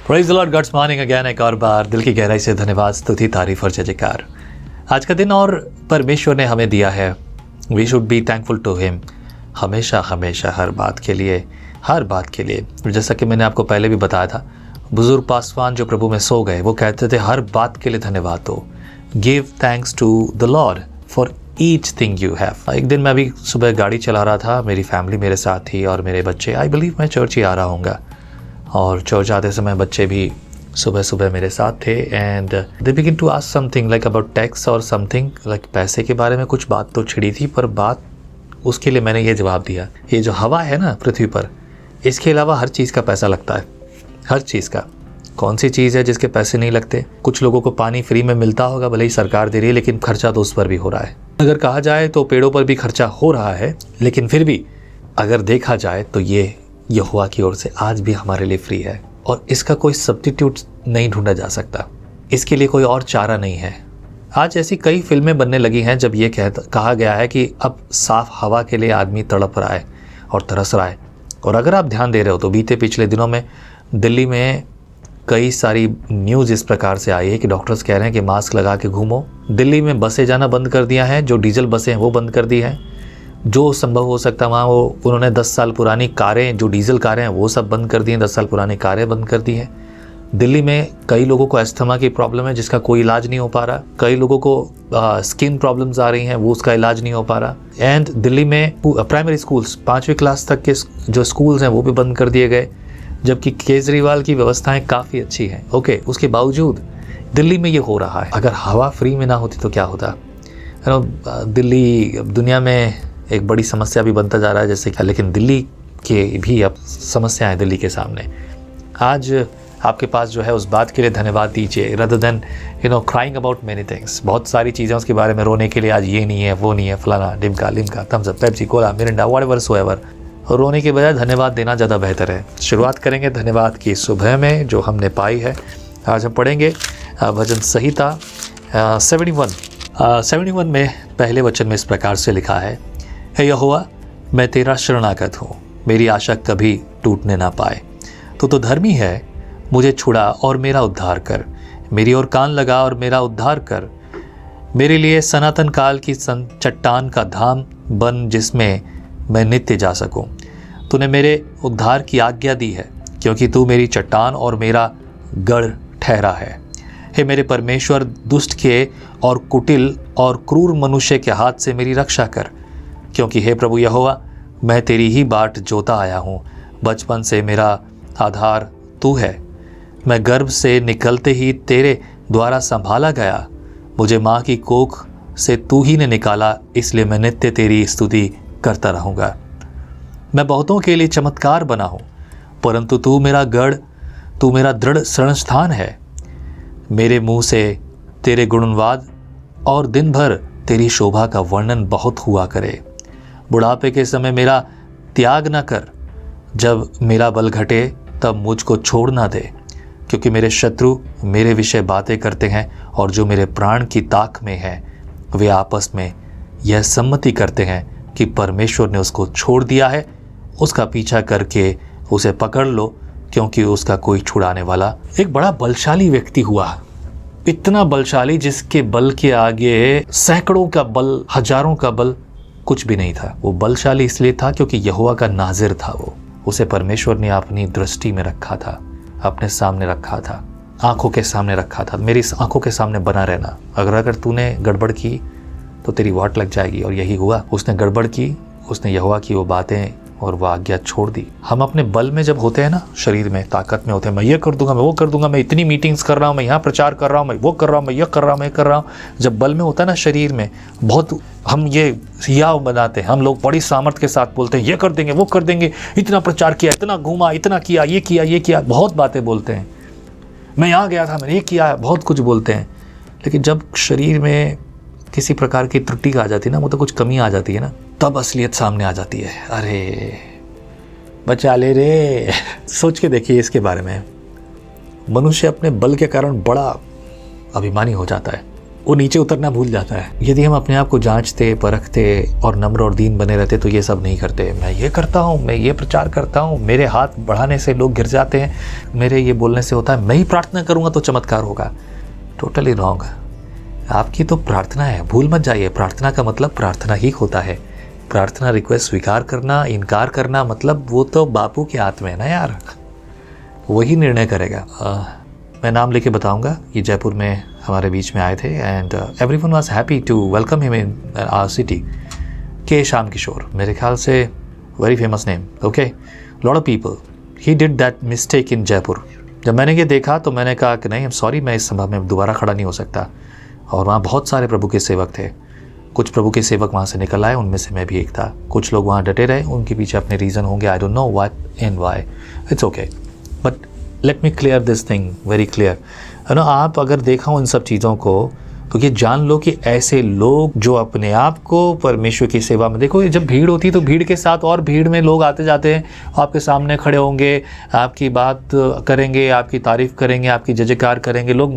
Praise the lord, god's morning again. एक और बार दिल की गहराई से धन्यवाद, स्तुति, तारीफ और जय जयकार। आज का दिन और परमेश्वर ने हमें दिया है। We should be thankful to him हमेशा हमेशा, हर बात के लिए। जैसा कि मैंने आपको पहले भी बताया था, बुजुर्ग पासवान जो प्रभु में सो गए वो कहते थे हर बात के लिए धन्यवाद हो। Give thanks to the lord for each thing you have. एक दिन मैं अभी सुबह गाड़ी चला रहा था, मेरी फैमिली मेरे साथ थी और मेरे बच्चे। आई बिलीव मैं चर्च ही आ रहा हूँगा और चर्च आते समय बच्चे भी सुबह सुबह मेरे साथ थे। And they begin to ask something like about tax और समथिंग लाइक पैसे के बारे में कुछ बात तो छिड़ी थी, पर बात उसके लिए मैंने ये जवाब दिया, ये जो हवा है ना पृथ्वी पर, इसके अलावा हर चीज़ का पैसा लगता है, हर चीज़ का। कौन सी चीज़ है जिसके पैसे नहीं लगते? कुछ लोगों को पानी फ्री में मिलता होगा, भले ही सरकार दे रही है, लेकिन खर्चा तो उस पर भी हो रहा है। अगर कहा जाए तो पेड़ों पर भी खर्चा हो रहा है, लेकिन फिर भी अगर देखा जाए तो ये यहोवा की ओर से आज भी हमारे लिए फ्री है और इसका कोई सब्स्टिट्यूट नहीं ढूंढा जा सकता। इसके लिए कोई और चारा नहीं है। आज ऐसी कई फिल्में बनने लगी हैं जब ये कहा गया है कि अब साफ हवा के लिए आदमी तड़प रहा है और तरस रहा है। और अगर आप ध्यान दे रहे हो तो बीते पिछले दिनों में दिल्ली में कई सारी न्यूज़ इस प्रकार से आई है कि डॉक्टर्स कह रहे हैं कि मास्क लगा के घूमो। दिल्ली में बसें जाना बंद कर दिया है, जो डीजल बसें हैं वो बंद कर दी हैं। जो संभव हो सकता है वहाँ उन्होंने 10 साल पुरानी कारें, जो डीजल कारें हैं वो सब बंद कर दी हैं, 10 साल पुरानी कारें बंद कर दी हैं। दिल्ली में कई लोगों को अस्थमा की प्रॉब्लम है जिसका कोई इलाज नहीं हो पा रहा। कई लोगों को स्किन प्रॉब्लम्स आ रही हैं, वो उसका इलाज नहीं हो पा रहा। एंड दिल्ली में प्राइमरी स्कूल्स, 5वीं क्लास तक के जो स्कूल्स हैं वो भी बंद कर दिए गए, जबकि केजरीवाल की व्यवस्थाएं काफ़ी अच्छी हैं। ओके, उसके बावजूद दिल्ली में ये हो रहा है। अगर हवा फ्री में ना होती तो क्या होता? दिल्ली दुनिया में एक बड़ी समस्या भी बनता जा रहा है जैसे क्या, लेकिन दिल्ली के भी अब समस्या है दिल्ली के सामने। आज आपके पास जो है उस बात के लिए धन्यवाद दीजिए, rather than crying about many things. बहुत सारी चीज़ें उसके बारे में रोने के लिए, आज ये नहीं है, वो नहीं है, फलाना डिमका Limca, Thums Up, Pepsi, cola, Mirinda, whatever so ever. रोने के बजाय धन्यवाद देना ज़्यादा बेहतर है। शुरुआत करेंगे धन्यवाद की सुबह में जो हमने पाई है। आज हम पढ़ेंगे भजन संहिता 71 में पहले वचन में इस प्रकार से लिखा है, हे यहोवा, मैं तेरा शरणागत हूँ, मेरी आशा कभी टूटने ना पाए। तू तो धर्मी है, मुझे छुड़ा और मेरा उद्धार कर। मेरी ओर कान लगा और मेरा उद्धार कर। मेरे लिए सनातन काल की चट्टान का धाम बन जिसमें मैं नित्य जा सकूं। तूने मेरे उद्धार की आज्ञा दी है, क्योंकि तू मेरी चट्टान और मेरा गढ़ ठहरा है। हे मेरे परमेश्वर, दुष्ट के और कुटिल और क्रूर मनुष्य के हाथ से मेरी रक्षा कर, क्योंकि हे प्रभु यहोवा, मैं तेरी ही बाट जोता आया हूँ। बचपन से मेरा आधार तू है, मैं गर्भ से निकलते ही तेरे द्वारा संभाला गया। मुझे माँ की कोख से तू ही ने निकाला, इसलिए मैं नित्य तेरी स्तुति करता रहूँगा। मैं बहुतों के लिए चमत्कार बना हूँ, परंतु तू मेरा गढ़, तू मेरा दृढ़ शरण स्थान है। मेरे मुँह से तेरे गुणवाद और दिन भर तेरी शोभा का वर्णन बहुत हुआ करे। बुढ़ापे के समय मेरा त्याग न कर, जब मेरा बल घटे तब मुझको छोड़ ना दे, क्योंकि मेरे शत्रु मेरे विषय बातें करते हैं और जो मेरे प्राण की ताक में है वे आपस में यह सम्मति करते हैं कि परमेश्वर ने उसको छोड़ दिया है। उसका पीछा करके उसे पकड़ लो, क्योंकि उसका कोई छुड़ाने वाला। एक बड़ा बलशाली व्यक्ति हुआ, इतना बलशाली जिसके बल के आगे सैकड़ों का बल, हजारों का बल कुछ भी नहीं था। वो बलशाली इसलिए था क्योंकि यहोवा का नाजिर था। वो उसे परमेश्वर ने अपनी दृष्टि में रखा था, अपने सामने रखा था, आंखों के सामने रखा था। मेरी आंखों के सामने बना रहना। अगर तूने गड़बड़ की तो तेरी वाट लग जाएगी, और यही हुआ। उसने गड़बड़ की, उसने यहोवा की वो बातें और वो आज्ञा छोड़ दी। हम अपने बल में जब होते हैं ना, शरीर में ताकत में होते हैं, मैं ये कर दूंगा, मैं वो कर दूंगा, मैं इतनी मीटिंग्स कर रहा हूँ, मैं यहाँ प्रचार कर रहा हूँ, मैं वो कर रहा हूँ, मैं ये कर रहा हूँ, मैं कर रहा हूँ। जब बल में होता है ना शरीर में, बहुत हम ये हियाव बनाते हैं। हम लोग बड़ी सामर्थ्य के साथ बोलते हैं, ये कर देंगे, वो कर देंगे, इतना प्रचार किया, इतना घूमा, इतना किया, ये किया, ये किया, बहुत बातें बोलते हैं। मैं यहाँ गया था, मैंने ये किया, बहुत कुछ बोलते हैं। लेकिन जब शरीर में किसी प्रकार की त्रुटि आ जाती है ना, वो तो कुछ कमी आ जाती है ना, तब असलियत सामने आ जाती है। अरे बचा ले रे। सोच के देखिए इसके बारे में। मनुष्य अपने बल के कारण बड़ा अभिमानी हो जाता है, वो नीचे उतरना भूल जाता है। यदि हम अपने आप को जांचते, परखते और नम्र और दीन बने रहते तो ये सब नहीं करते। मैं ये करता हूँ, मैं ये प्रचार करता हूँ, मेरे हाथ बढ़ाने से लोग गिर जाते हैं, मेरे ये बोलने से होता है, मैं ही प्रार्थना करूँगा तो चमत्कार होगा। Totally wrong. आपकी तो प्रार्थना है, भूल मत जाइए। प्रार्थना का मतलब प्रार्थना ही होता है। प्रार्थना रिक्वेस्ट स्वीकार करना, इनकार करना, मतलब वो तो बापू के हाथ में है ना यार, वही निर्णय करेगा। मैं नाम लेके बताऊंगा। ये जयपुर में हमारे बीच में आए थे and everyone was happy to welcome him in our city. K Shyam Kishore, मेरे ख्याल से very famous name. Okay, lot of people, he did that mistake in Jaipur. जब मैंने ये देखा तो मैंने कहा कि नहीं, आई एम सॉरी, मैं इस सभा में दोबारा खड़ा नहीं हो सकता। और वहाँ बहुत सारे प्रभु के सेवक थे। कुछ प्रभु के सेवक वहाँ से निकल आए, उनमें से मैं भी एक था। कुछ लोग वहाँ डटे रहे, उनके पीछे अपने रीज़न होंगे, I don't know what and why, it's okay, but let me clear this thing very clear, है ना। आप अगर देखा हो इन सब चीज़ों को तो ये जान लो कि ऐसे लोग जो अपने आप को परमेश्वर की सेवा में, देखो जब भीड़ होती है तो भीड़ के साथ और भीड़ में लोग आते जाते हैं, आपके सामने खड़े होंगे, आपकी बात करेंगे, आपकी तारीफ़ करेंगे, आपकी जयकार करेंगे। लोग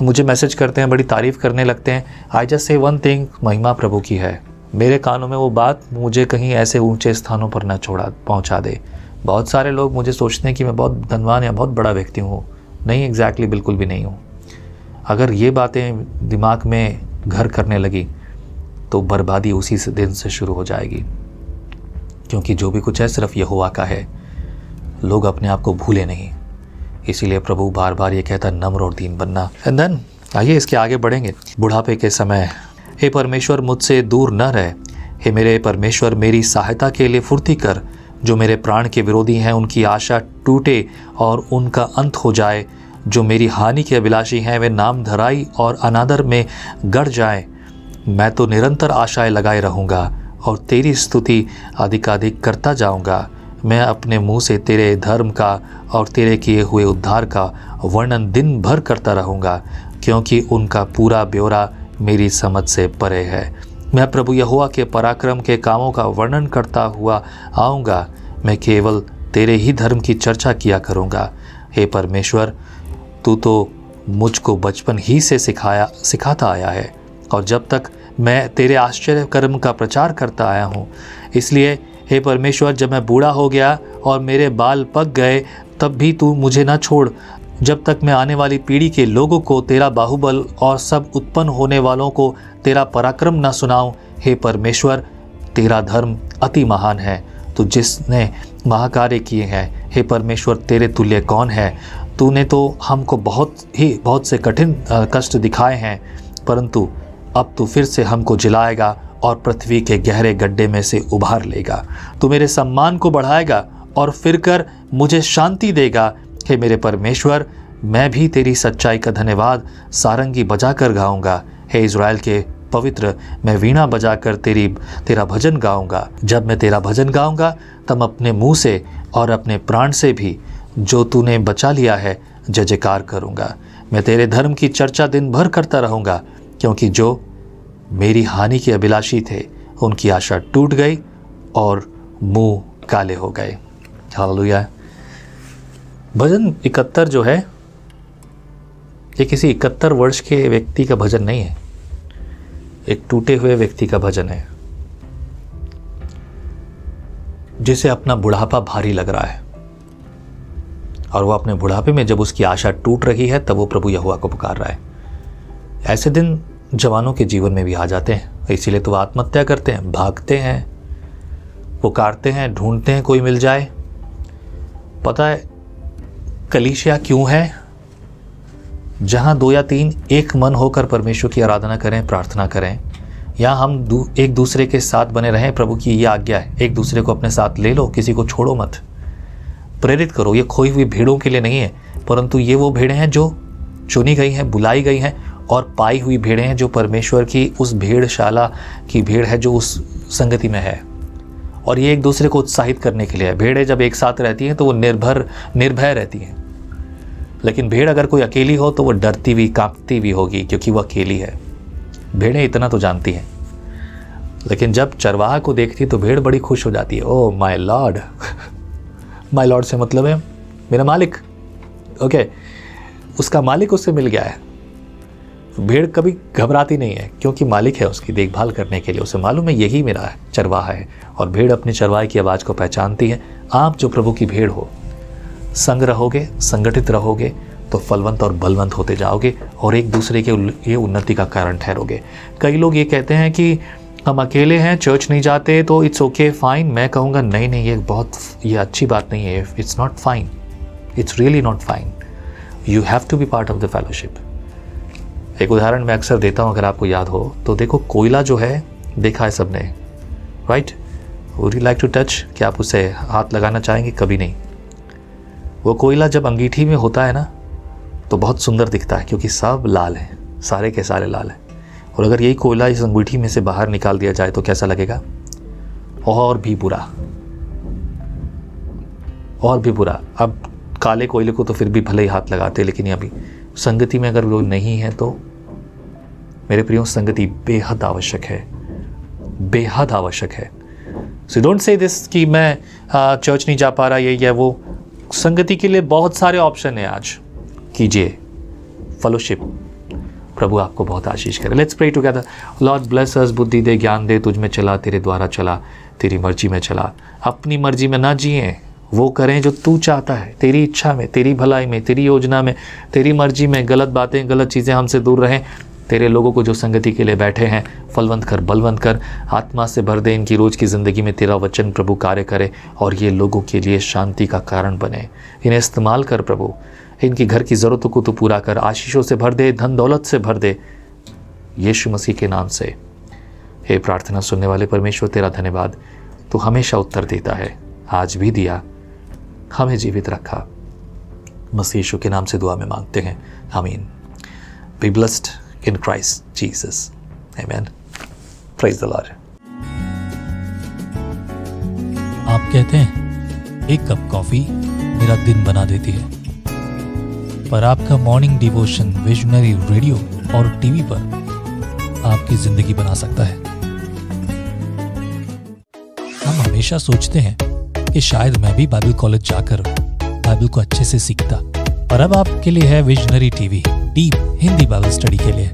मुझे मैसेज करते हैं, बड़ी तारीफ़ करने लगते हैं। I just say one thing, महिमा प्रभु की है। मेरे कानों में वो बात मुझे कहीं ऐसे ऊंचे स्थानों पर ना पहुँचा दे। बहुत सारे लोग मुझे सोचते हैं कि मैं बहुत धनवान या बहुत बड़ा व्यक्ति हूँ। नहीं, एग्जैक्टली बिल्कुल भी नहीं हूँ। अगर ये बातें दिमाग में घर करने लगी तो बर्बादी उसी से दिन से शुरू हो जाएगी, क्योंकि जो भी कुछ है सिर्फ यहोवा का है। लोग अपने आप को भूले नहीं, इसीलिए प्रभु बार बार ये कहता है नम्र और दीन बनना। एंड देन आइए इसके आगे बढ़ेंगे। बुढ़ापे के समय, हे परमेश्वर मुझसे दूर न रह, हे मेरे परमेश्वर मेरी सहायता के लिए फुर्ती कर। जो मेरे प्राण के विरोधी हैं उनकी आशा टूटे और उनका अंत हो जाए। जो मेरी हानि के अभिलाषी हैं वे नाम धराई और अनादर में गड़ जाएं। मैं तो निरंतर आशाएं लगाए रहूँगा और तेरी स्तुति अधिकाधिक करता जाऊँगा। मैं अपने मुंह से तेरे धर्म का और तेरे किए हुए उद्धार का वर्णन दिन भर करता रहूँगा, क्योंकि उनका पूरा ब्यौरा मेरी समझ से परे है। मैं प्रभु यहोवा के पराक्रम के कामों का वर्णन करता हुआ आऊँगा। मैं केवल तेरे ही धर्म की चर्चा किया करूँगा। हे परमेश्वर, तू तो मुझको बचपन ही से सिखाता आया है, और जब तक मैं तेरे आश्चर्य कर्म का प्रचार करता आया हूँ। इसलिए हे परमेश्वर, जब मैं बूढ़ा हो गया और मेरे बाल पक गए, तब भी तू मुझे ना छोड़, जब तक मैं आने वाली पीढ़ी के लोगों को तेरा बाहुबल और सब उत्पन्न होने वालों को तेरा पराक्रम ना सुनाऊं। हे परमेश्वर, तेरा धर्म अति महान है, तू जिसने महाकार्य किए हैं। हे परमेश्वर, तेरे तुल्य कौन है? तूने तो हमको बहुत से कठिन कष्ट दिखाए हैं, परंतु अब तू फिर से हमको जिलाएगा और पृथ्वी के गहरे गड्ढे में से उभार लेगा। तू मेरे सम्मान को बढ़ाएगा और फिर कर मुझे शांति देगा। हे मेरे परमेश्वर, मैं भी तेरी सच्चाई का धन्यवाद सारंगी बजाकर गाऊंगा। हे इज़राइल के पवित्र, मैं वीणा बजाकर तेरा भजन गाऊंगा। जब मैं तेरा भजन गाऊंगा तब अपने मुंह से और अपने प्राण से भी जो तूने बचा लिया है जय जयकार करूंगा। मैं तेरे धर्म की चर्चा दिन भर करता रहूंगा, क्योंकि जो मेरी हानि के अभिलाषी थे उनकी आशा टूट गई और मुंह काले हो गए। हालेलुया। भजन 71 जो है ये किसी 71 वर्ष के व्यक्ति का भजन नहीं है, एक टूटे हुए व्यक्ति का भजन है जिसे अपना बुढ़ापा भारी लग रहा है, और वो अपने बुढ़ापे में जब उसकी आशा टूट रही है तब वो प्रभु यहोवा को पुकार रहा है। ऐसे दिन जवानों के जीवन में भी आ जाते हैं, इसीलिए तो वो आत्महत्या करते हैं, भागते हैं, पुकारते हैं, ढूंढते हैं कोई मिल जाए। पता है कलीसिया क्यों है? जहाँ 2 या 3 एक मन होकर परमेश्वर की आराधना करें, प्रार्थना करें, या हम एक दूसरे के साथ बने रहें। प्रभु की ये आज्ञा है, एक दूसरे को अपने साथ ले लो, किसी को छोड़ो मत, प्रेरित करो। ये खोई हुई भीड़ों के लिए नहीं है, परंतु ये वो भीड़ें हैं जो चुनी गई हैं, बुलाई गई हैं और पाई हुई भीड़ें हैं जो परमेश्वर की उस भेड़शाला की भीड़ है जो उस संगति में है, और ये एक दूसरे को उत्साहित करने के लिए है। भेड़ें जब एक साथ रहती हैं तो वो निर्भय रहती हैं, लेकिन भेड़ अगर कोई अकेली हो तो वो डरती भी, कांपती भी होगी, क्योंकि वो अकेली है। भेड़ें इतना तो जानती हैं, लेकिन जब चरवाहा को देखती तो भेड़ बड़ी खुश हो जाती है। Oh my Lord, my Lord से मतलब है मेरा मालिक। ओके, उसका मालिक उससे मिल गया है। भेड़ कभी घबराती नहीं है क्योंकि मालिक है उसकी देखभाल करने के लिए, उसे मालूम है यही मेरा चरवाहा है। और भेड़ अपने चरवाहे की आवाज़ को पहचानती है। आप जो प्रभु की भेड़ हो, संग रहोगे, संगठित रहोगे तो फलवंत और बलवंत होते जाओगे और एक दूसरे के ये उन्नति का कारण ठहरोगे। कई लोग ये कहते हैं कि हम अकेले हैं, चर्च नहीं जाते तो इट्स ओके फाइन। मैं कहूँगा नहीं, ये अच्छी बात नहीं है। It's not fine, it's really not fine. You have to be part of the fellowship. एक उदाहरण मैं अक्सर देता हूँ, अगर आपको याद हो तो देखो, कोयला जो है देखा है सबने, right? Would you like to touch? क्या आप उसे हाथ लगाना चाहेंगे? कभी नहीं। वो कोयला जब अंगीठी में होता है ना तो बहुत सुंदर दिखता है क्योंकि सब लाल है, सारे के सारे लाल हैं। और अगर यही कोयला इस अंगूठी में से बाहर निकाल दिया जाए तो कैसा लगेगा? और भी बुरा, और भी बुरा। अब काले कोयले को तो फिर भी भले ही हाथ लगाते, लेकिन अभी संगति में अगर वो नहीं है तो मेरे प्रियो, संगति बेहद आवश्यक है, बेहद आवश्यक है। सो डोंट से दिस कि मैं चर्च नहीं जा पा रहा, ये या वो। संगति के लिए बहुत सारे ऑप्शन है। आज कीजिए फेलोशिप। प्रभु आपको बहुत आशीष करे। Let's pray together. Lord bless us, बुद्धि दे, ज्ञान दे, तुझ में चला, तेरे द्वारा चला, तेरी मर्जी में चला। अपनी मर्जी में ना जिए, वो करें जो तू चाहता है, तेरी इच्छा में, तेरी भलाई में, तेरी योजना में, तेरी मर्जी में। गलत बातें, गलत चीज़ें हमसे दूर रहें। तेरे लोगों को जो संगति के लिए बैठे हैं, फलवंत कर, बलवंत कर, आत्मा से भर दे। इनकी रोज़ की ज़िंदगी में तेरा वचन प्रभु कार्य करे और ये लोगों के लिए शांति का कारण बने। इन्हें इस्तेमाल कर प्रभु, इनकी घर की ज़रूरतों को तो पूरा कर, आशीषों से भर दे, धन दौलत से भर दे, यीशु मसीह के नाम से। हे प्रार्थना सुनने वाले परमेश्वर, तेरा धन्यवाद। तू हमेशा उत्तर देता है, आज भी दिया, हमें जीवित रखा। मसीह यीशु के नाम से दुआ में मांगते हैं, आमीन। Be blessed in Christ Jesus, amen. Praise the Lord. आप कहते हैं एक कप कॉफी मेरा दिन बना देती है, पर आपका मॉर्निंग डिवोशन विजनरी रेडियो और टीवी पर आपकी जिंदगी बना सकता है। हम हमेशा सोचते हैं कि शायद मैं भी बाइबल कॉलेज जाकर बाइबल को अच्छे से सीखता, पर अब आपके लिए है visionary TV, deep Hindi Bible study के लिए।